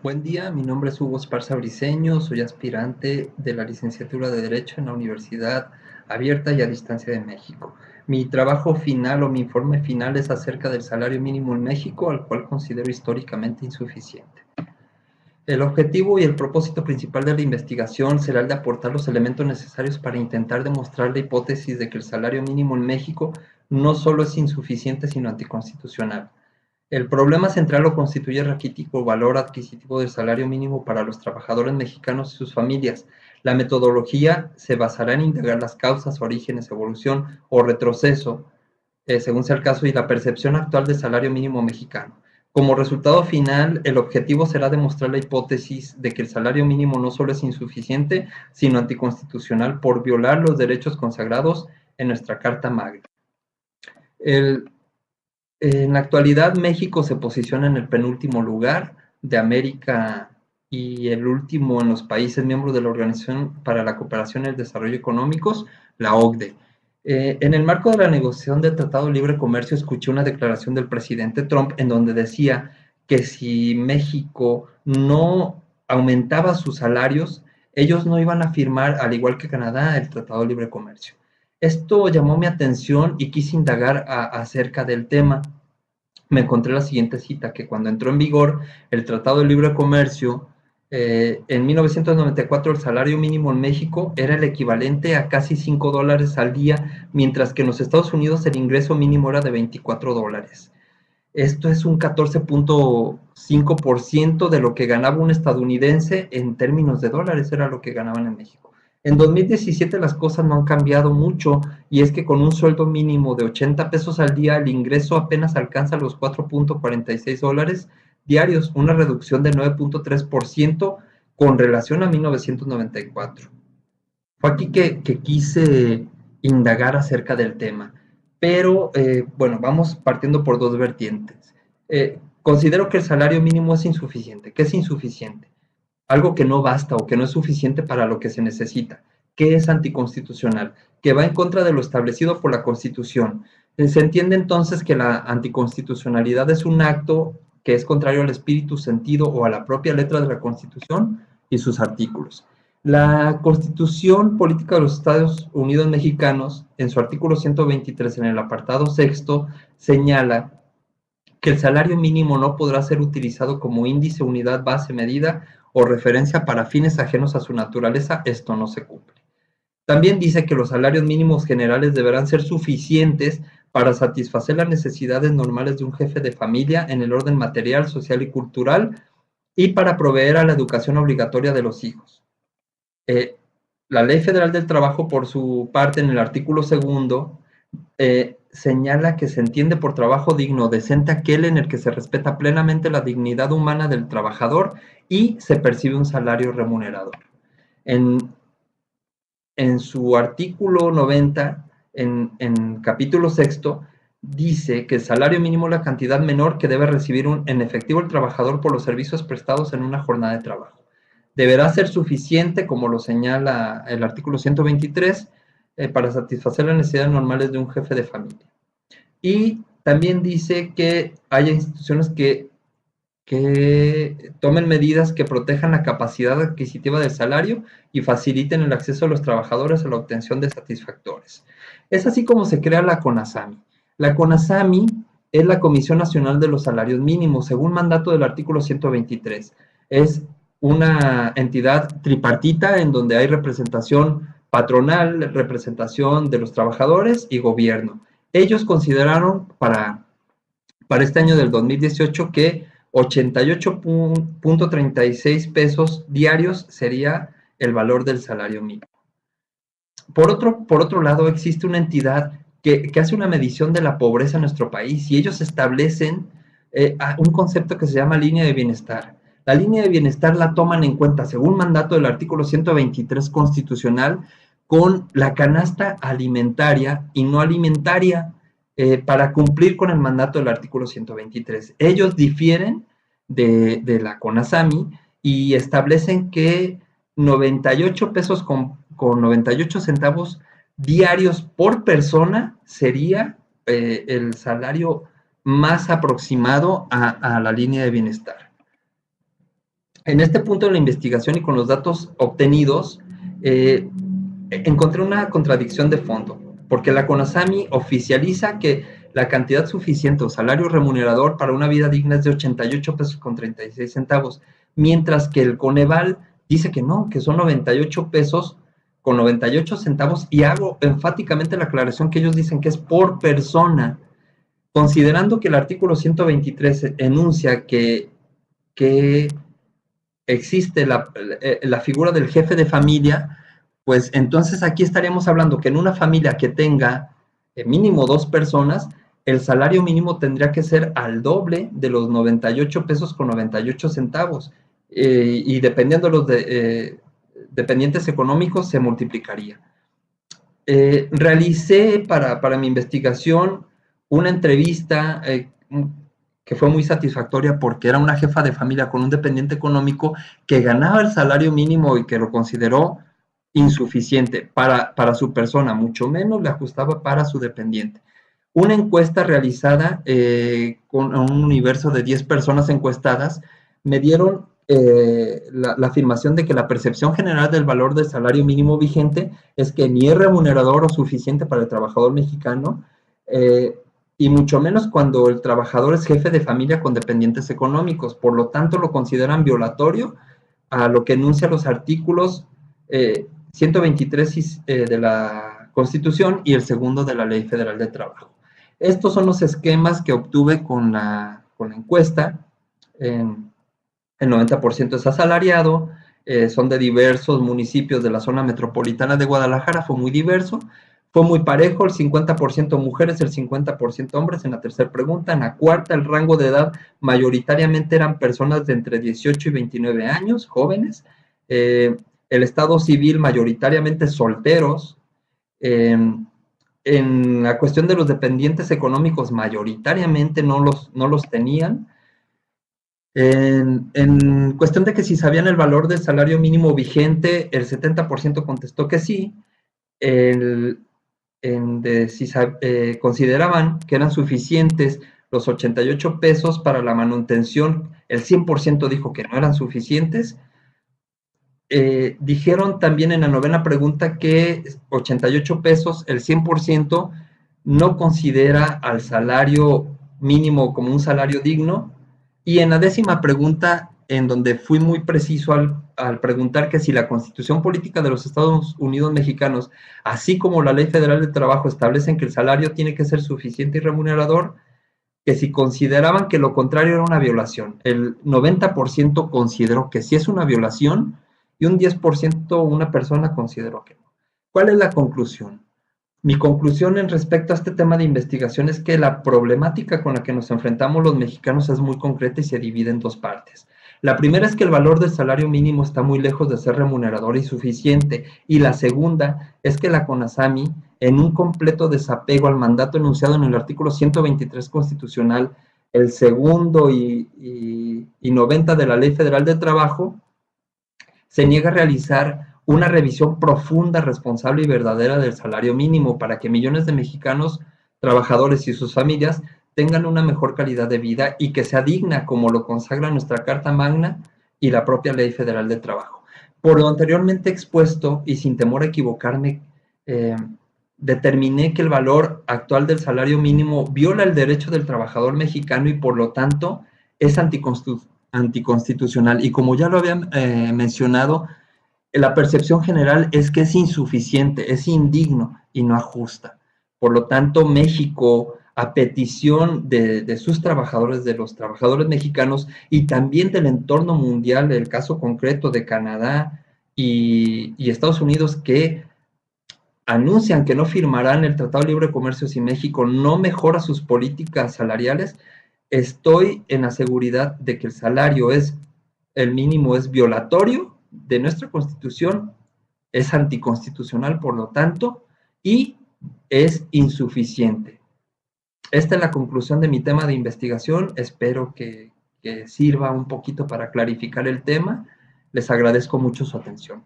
Buen día, mi nombre es Hugo Esparza Briceño, soy aspirante de la licenciatura de Derecho en la Universidad Abierta y a Distancia de México. Mi trabajo final o mi informe final es acerca del salario mínimo en México, al cual considero históricamente insuficiente. El objetivo y el propósito principal de la investigación será el de aportar los elementos necesarios para intentar demostrar la hipótesis de que el salario mínimo en México no solo es insuficiente, sino anticonstitucional. El problema central lo constituye el raquítico valor adquisitivo del salario mínimo para los trabajadores mexicanos y sus familias. La metodología se basará en indagar las causas, orígenes, evolución o retroceso, según sea el caso, y la percepción actual del salario mínimo mexicano. Como resultado final, el objetivo será demostrar la hipótesis de que el salario mínimo no solo es insuficiente, sino anticonstitucional por violar los derechos consagrados en nuestra Carta Magna. En la actualidad, México se posiciona en el penúltimo lugar de América y el último en los países miembros de la Organización para la Cooperación y el Desarrollo Económicos, la OCDE. En el marco de la negociación del Tratado de Libre Comercio, escuché una declaración del presidente Trump en donde decía que si México no aumentaba sus salarios, ellos no iban a firmar, al igual que Canadá, el Tratado de Libre Comercio. Esto llamó mi atención y quise indagar acerca del tema. Me encontré la siguiente cita, que cuando entró en vigor el Tratado de Libre Comercio, en 1994 el salario mínimo en México era el equivalente a casi $5 al día, mientras que en los Estados Unidos el ingreso mínimo era de $24. Esto es un 14.5% de lo que ganaba un estadounidense en términos de dólares, era lo que ganaban en México. En 2017 las cosas no han cambiado mucho y es que con un sueldo mínimo de 80 pesos al día el ingreso apenas alcanza los $4.46 diarios, una reducción de 9.3% con relación a 1994. Fue aquí que quise indagar acerca del tema. Pero bueno, vamos partiendo por dos vertientes. Considero que el salario mínimo es insuficiente. ¿Qué es insuficiente? Algo que no basta o que no es suficiente para lo que se necesita. ¿Qué es anticonstitucional? Que va en contra de lo establecido por la Constitución. Se entiende entonces que la anticonstitucionalidad es un acto que es contrario al espíritu, sentido o a la propia letra de la Constitución y sus artículos. La Constitución Política de los Estados Unidos Mexicanos, en su artículo 123, en el apartado sexto, señala que el salario mínimo no podrá ser utilizado como índice, unidad, base, medida o referencia para fines ajenos a su naturaleza. Esto no se cumple. También dice que los salarios mínimos generales deberán ser suficientes para satisfacer las necesidades normales de un jefe de familia en el orden material, social y cultural y para proveer a la educación obligatoria de los hijos. La Ley Federal del Trabajo, por su parte, en el artículo segundo, señala que se entiende por trabajo digno, decente aquel en el que se respeta plenamente la dignidad humana del trabajador y se percibe un salario remunerador. En, en su artículo 90, en capítulo sexto, dice que el salario mínimo es la cantidad menor que debe recibir en efectivo el trabajador por los servicios prestados en una jornada de trabajo. Deberá ser suficiente, como lo señala el artículo 123, para satisfacer las necesidades normales de un jefe de familia. Y también dice que haya instituciones que tomen medidas que protejan la capacidad adquisitiva del salario y faciliten el acceso de los trabajadores a la obtención de satisfactores. Es así como se crea la CONASAMI. La CONASAMI es la Comisión Nacional de los Salarios Mínimos, según mandato del artículo 123. Es una entidad tripartita en donde hay representación patronal, representación de los trabajadores y gobierno. Ellos consideraron para este año del 2018 que 88.36 pesos diarios sería el valor del salario mínimo. Por otro lado, existe una entidad que hace una medición de la pobreza en nuestro país y ellos establecen un concepto que se llama línea de bienestar. La línea de bienestar la toman en cuenta, según mandato del artículo 123 constitucional, con la canasta alimentaria y no alimentaria para cumplir con el mandato del artículo 123. Ellos difieren de la CONASAMI y establecen que 98 pesos con 98 centavos diarios por persona sería el salario más aproximado a la línea de bienestar. En este punto de la investigación y con los datos obtenidos, encontré una contradicción de fondo, porque la CONASAMI oficializa que la cantidad suficiente o salario remunerador para una vida digna es de 88 pesos con 36 centavos, mientras que el Coneval dice que no, que son 98 pesos con 98 centavos, y hago enfáticamente la aclaración que ellos dicen que es por persona, considerando que el artículo 123 enuncia que existe la figura del jefe de familia, pues entonces aquí estaríamos hablando que en una familia que tenga mínimo 2 personas, el salario mínimo tendría que ser al doble de los 98 pesos con 98 centavos. Y dependiendo de los dependientes económicos, se multiplicaría. Realicé para mi investigación una entrevista que fue muy satisfactoria porque era una jefa de familia con un dependiente económico que ganaba el salario mínimo y que lo consideró insuficiente para su persona, mucho menos le ajustaba para su dependiente. Una encuesta realizada con un universo de 10 personas encuestadas me dieron la afirmación de que la percepción general del valor del salario mínimo vigente es que ni es remunerador o suficiente para el trabajador mexicano, y mucho menos cuando el trabajador es jefe de familia con dependientes económicos. Por lo tanto, lo consideran violatorio a lo que enuncia los artículos 123 de la Constitución y el segundo de la Ley Federal de Trabajo. Estos son los esquemas que obtuve con la encuesta. El 90% es asalariado, son de diversos municipios de la zona metropolitana de Guadalajara, fue muy diverso, fue muy parejo, el 50% mujeres, el 50% hombres en la tercera pregunta. En la cuarta, el rango de edad mayoritariamente eran personas de entre 18 y 29 años, jóvenes. El estado civil mayoritariamente solteros. En la cuestión de los dependientes económicos mayoritariamente no los tenían. En cuestión de que si sabían el valor del salario mínimo vigente, el 70% contestó que sí. Si consideraban que eran suficientes los 88 pesos para la manutención, el 100% dijo que no eran suficientes. Dijeron también en la novena pregunta que 88 pesos, el 100%, no considera al salario mínimo como un salario digno. Y en la décima pregunta, en donde fui muy preciso al preguntar que si la Constitución Política de los Estados Unidos Mexicanos, así como la Ley Federal de Trabajo, establecen que el salario tiene que ser suficiente y remunerador, que si consideraban que lo contrario era una violación. El 90% consideró que sí es una violación y un 10% una persona consideró que no. ¿Cuál es la conclusión? Mi conclusión en respecto a este tema de investigación es que la problemática con la que nos enfrentamos los mexicanos es muy concreta y se divide en dos partes. La primera es que el valor del salario mínimo está muy lejos de ser remunerador y suficiente, y la segunda es que la CONASAMI, en un completo desapego al mandato enunciado en el artículo 123 constitucional, el segundo y 90 de la Ley Federal de Trabajo, se niega a realizar una revisión profunda, responsable y verdadera del salario mínimo para que millones de mexicanos, trabajadores y sus familias tengan una mejor calidad de vida y que sea digna, como lo consagra nuestra Carta Magna y la propia Ley Federal de Trabajo. Por lo anteriormente expuesto, y sin temor a equivocarme, determiné que el valor actual del salario mínimo viola el derecho del trabajador mexicano y por lo tanto es anticonstitucional. Y como ya lo había mencionado, la percepción general es que es insuficiente, es indigno y no ajusta. Por lo tanto, México, a petición de sus trabajadores, de los trabajadores mexicanos y también del entorno mundial, el caso concreto de Canadá y Estados Unidos, que anuncian que no firmarán el Tratado de Libre Comercio si México no mejora sus políticas salariales, estoy en la seguridad de que el mínimo es violatorio de nuestra Constitución, es anticonstitucional, por lo tanto, y es insuficiente. Esta es la conclusión de mi tema de investigación. Espero que sirva un poquito para clarificar el tema. Les agradezco mucho su atención.